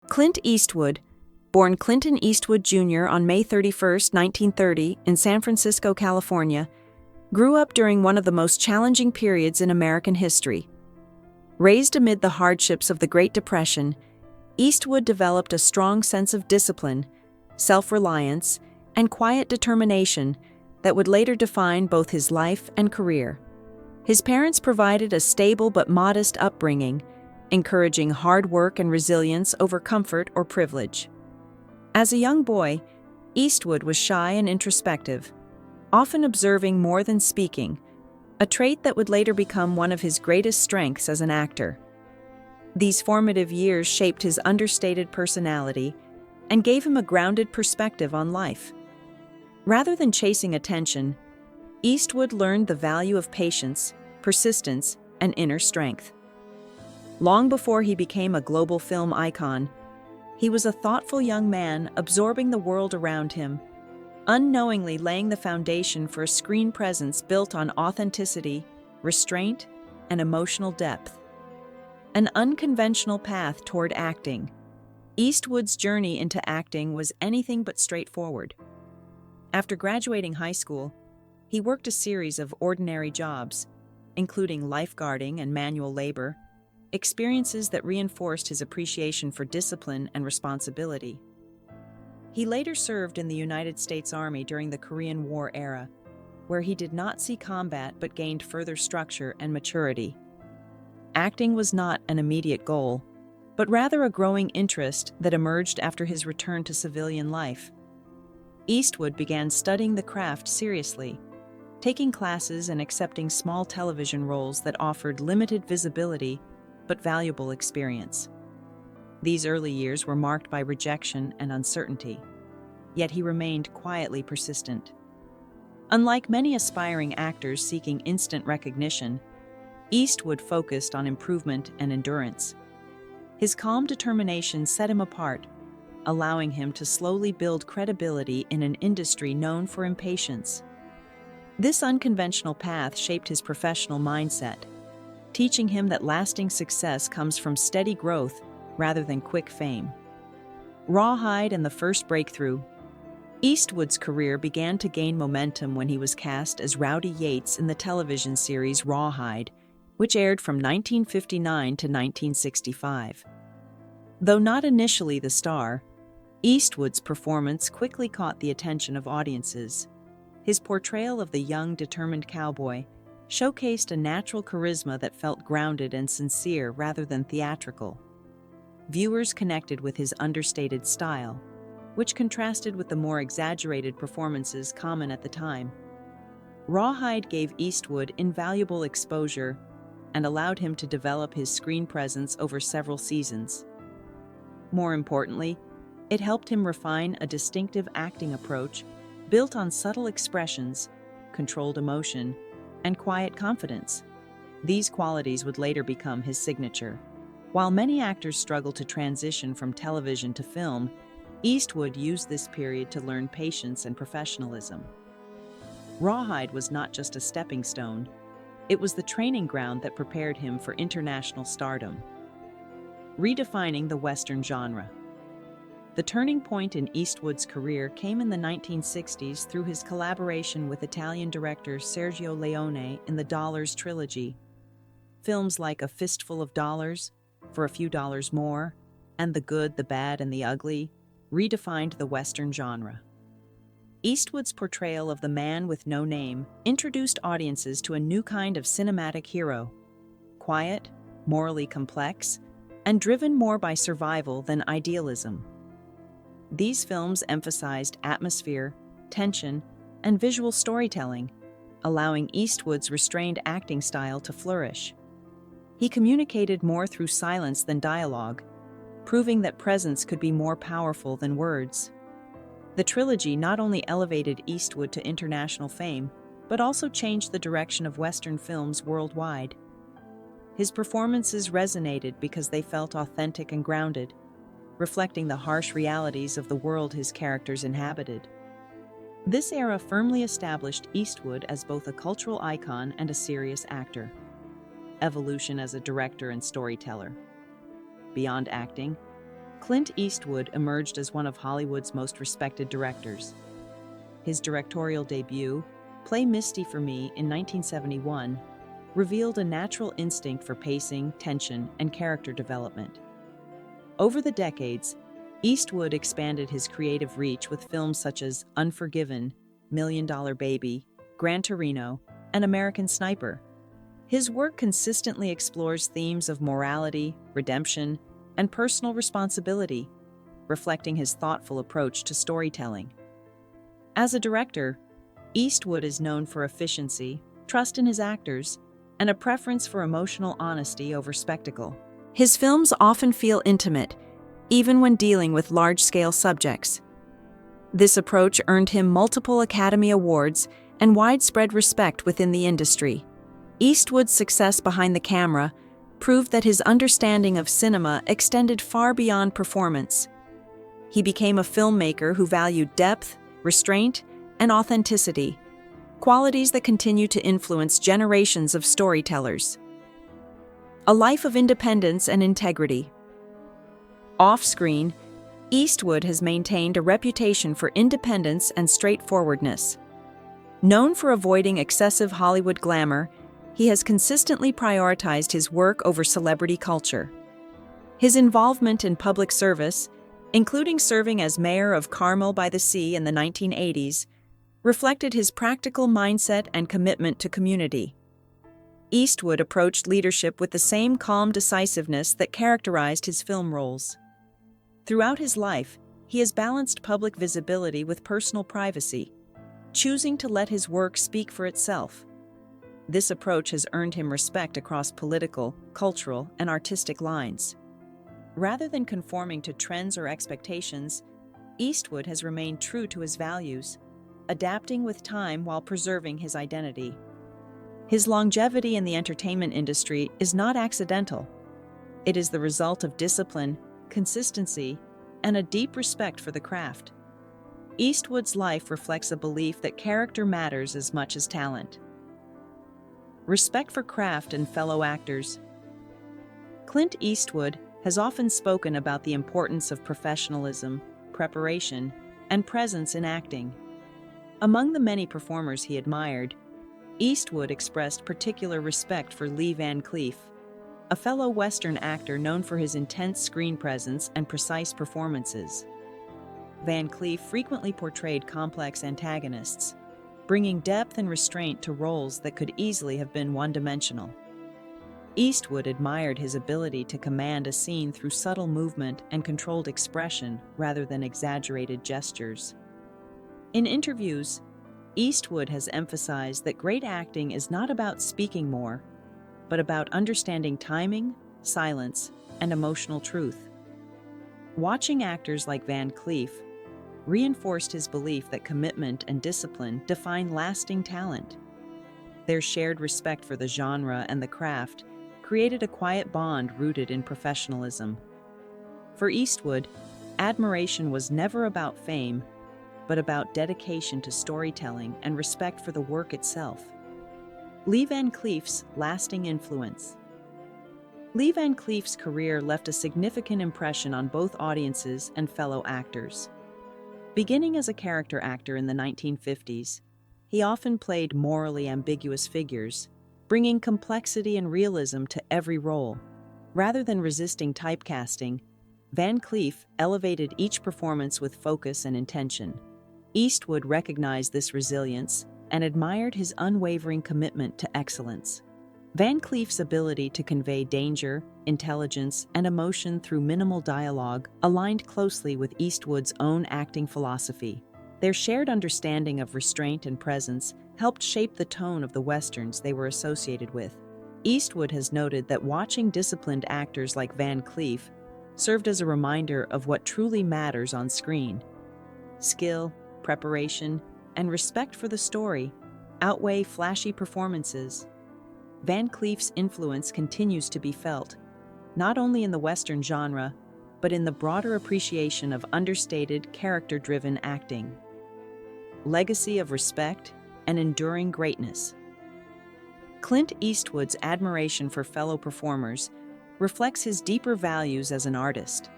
Clint Eastwood, born Clinton Eastwood Jr. on May 31, 1930, in San Francisco, California, grew up during one of the most challenging periods in American history. Raised amid the hardships of the Great Depression, Eastwood developed a strong sense of discipline, self-reliance, and quiet determination that would later define both his life and career. His parents provided a stable but modest upbringing, encouraging hard work and resilience over comfort or privilege. As a young boy, Eastwood was shy and introspective, often observing more than speaking, a trait that would later become one of his greatest strengths as an actor. These formative years shaped his understated personality and gave him a grounded perspective on life. Rather than chasing attention, Eastwood learned the value of patience, persistence, and inner strength. Long before he became a global film icon, he was a thoughtful young man absorbing the world around him, unknowingly laying the foundation for a screen presence built on authenticity, restraint, and emotional depth. An unconventional path toward acting, Eastwood's journey into acting was anything but straightforward. After graduating high school, he worked a series of ordinary jobs, including lifeguarding and manual labor, experiences that reinforced his appreciation for discipline and responsibility. He later served in the United States Army during the Korean War era, where he did not see combat but gained further structure and maturity. Acting was not an immediate goal, but rather a growing interest that emerged after his return to civilian life. Eastwood began studying the craft seriously, taking classes and accepting small television roles that offered limited visibility but valuable experience. These early years were marked by rejection and uncertainty, yet he remained quietly persistent. Unlike many aspiring actors seeking instant recognition, Eastwood focused on improvement and endurance. His calm determination set him apart, allowing him to slowly build credibility in an industry known for impatience. This unconventional path shaped his professional mindset, teaching him that lasting success comes from steady growth rather than quick fame. Rawhide and the first breakthrough. Eastwood's career began to gain momentum when he was cast as Rowdy Yates in the television series Rawhide, which aired from 1959 to 1965. Though not initially the star, Eastwood's performance quickly caught the attention of audiences. His portrayal of the young, determined cowboy showcased a natural charisma that felt grounded and sincere rather than theatrical. Viewers connected with his understated style, which contrasted with the more exaggerated performances common at the time. Rawhide gave Eastwood invaluable exposure and allowed him to develop his screen presence over several seasons. More importantly, it helped him refine a distinctive acting approach built on subtle expressions, controlled emotion, and quiet confidence. These qualities would later become his signature. While many actors struggle to transition from television to film, Eastwood used this period to learn patience and professionalism. Rawhide was not just a stepping stone, it was the training ground that prepared him for international stardom. Redefining the Western genre. The turning point in Eastwood's career came in the 1960s through his collaboration with Italian director Sergio Leone in the Dollars trilogy. Films like A Fistful of Dollars, For a Few Dollars More, and The Good, the Bad, and the Ugly redefined the Western genre. Eastwood's portrayal of the man with no name introduced audiences to a new kind of cinematic hero, quiet, morally complex, and driven more by survival than idealism. These films emphasized atmosphere, tension, and visual storytelling, allowing Eastwood's restrained acting style to flourish. He communicated more through silence than dialogue, proving that presence could be more powerful than words. The trilogy not only elevated Eastwood to international fame, but also changed the direction of Western films worldwide. His performances resonated because they felt authentic and grounded, reflecting the harsh realities of the world his characters inhabited. This era firmly established Eastwood as both a cultural icon and a serious actor. Evolution as a director and storyteller. Beyond acting, Clint Eastwood emerged as one of Hollywood's most respected directors. His directorial debut, Play Misty for Me in 1971, revealed a natural instinct for pacing, tension, and character development. Over the decades, Eastwood expanded his creative reach with films such as Unforgiven, Million Dollar Baby, Gran Torino, and American Sniper. His work consistently explores themes of morality, redemption, and personal responsibility, reflecting his thoughtful approach to storytelling. As a director, Eastwood is known for efficiency, trust in his actors, and a preference for emotional honesty over spectacle. His films often feel intimate, even when dealing with large-scale subjects. This approach earned him multiple Academy Awards and widespread respect within the industry. Eastwood's success behind the camera proved that his understanding of cinema extended far beyond performance. He became a filmmaker who valued depth, restraint, and authenticity, qualities that continue to influence generations of storytellers. A life of independence and integrity. Off-screen, Eastwood has maintained a reputation for independence and straightforwardness. Known for avoiding excessive Hollywood glamour, he has consistently prioritized his work over celebrity culture. His involvement in public service, including serving as mayor of Carmel by the Sea in the 1980s, reflected his practical mindset and commitment to community. Eastwood approached leadership with the same calm decisiveness that characterized his film roles. Throughout his life, he has balanced public visibility with personal privacy, choosing to let his work speak for itself. This approach has earned him respect across political, cultural, and artistic lines. Rather than conforming to trends or expectations, Eastwood has remained true to his values, adapting with time while preserving his identity. His longevity in the entertainment industry is not accidental. It is the result of discipline, consistency, and a deep respect for the craft. Eastwood's life reflects a belief that character matters as much as talent. Respect for craft and fellow actors. Clint Eastwood has often spoken about the importance of professionalism, preparation, and presence in acting. Among the many performers he admired, Eastwood expressed particular respect for Lee Van Cleef, a fellow Western actor known for his intense screen presence and precise performances. Van Cleef frequently portrayed complex antagonists, bringing depth and restraint to roles that could easily have been one-dimensional. Eastwood admired his ability to command a scene through subtle movement and controlled expression rather than exaggerated gestures. In interviews, Eastwood has emphasized that great acting is not about speaking more, but about understanding timing, silence, and emotional truth. Watching actors like Van Cleef reinforced his belief that commitment and discipline define lasting talent. Their shared respect for the genre and the craft created a quiet bond rooted in professionalism. For Eastwood, admiration was never about fame, but about dedication to storytelling and respect for the work itself. Lee Van Cleef's lasting influence. Lee Van Cleef's career left a significant impression on both audiences and fellow actors. Beginning as a character actor in the 1950s, he often played morally ambiguous figures, bringing complexity and realism to every role. Rather than resisting typecasting, Van Cleef elevated each performance with focus and intention. Eastwood recognized this resilience and admired his unwavering commitment to excellence. Van Cleef's ability to convey danger, intelligence, and emotion through minimal dialogue aligned closely with Eastwood's own acting philosophy. Their shared understanding of restraint and presence helped shape the tone of the westerns they were associated with. Eastwood has noted that watching disciplined actors like Van Cleef served as a reminder of what truly matters on screen. Skill, preparation, and respect for the story outweigh flashy performances. Van Cleef's influence continues to be felt, not only in the Western genre, but in the broader appreciation of understated, character-driven acting. Legacy of respect and enduring greatness. Clint Eastwood's admiration for fellow performers reflects his deeper values as an artist.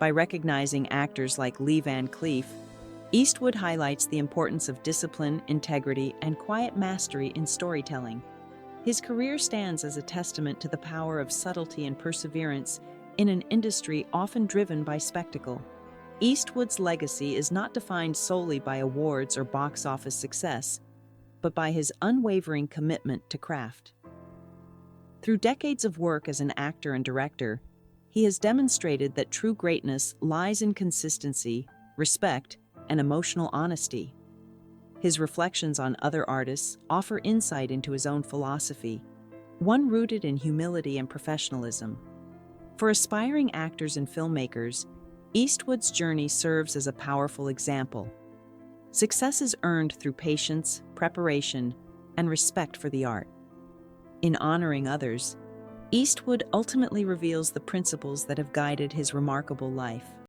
By recognizing actors like Lee Van Cleef, Eastwood highlights the importance of discipline, integrity, and quiet mastery in storytelling. His career stands as a testament to the power of subtlety and perseverance in an industry often driven by spectacle. Eastwood's legacy is not defined solely by awards or box office success, but by his unwavering commitment to craft. Through decades of work as an actor and director, he has demonstrated that true greatness lies in consistency, respect, and emotional honesty. His reflections on other artists offer insight into his own philosophy, one rooted in humility and professionalism. For aspiring actors and filmmakers, Eastwood's journey serves as a powerful example. Success is earned through patience, preparation, and respect for the art. In honoring others, Eastwood ultimately reveals the principles that have guided his remarkable life.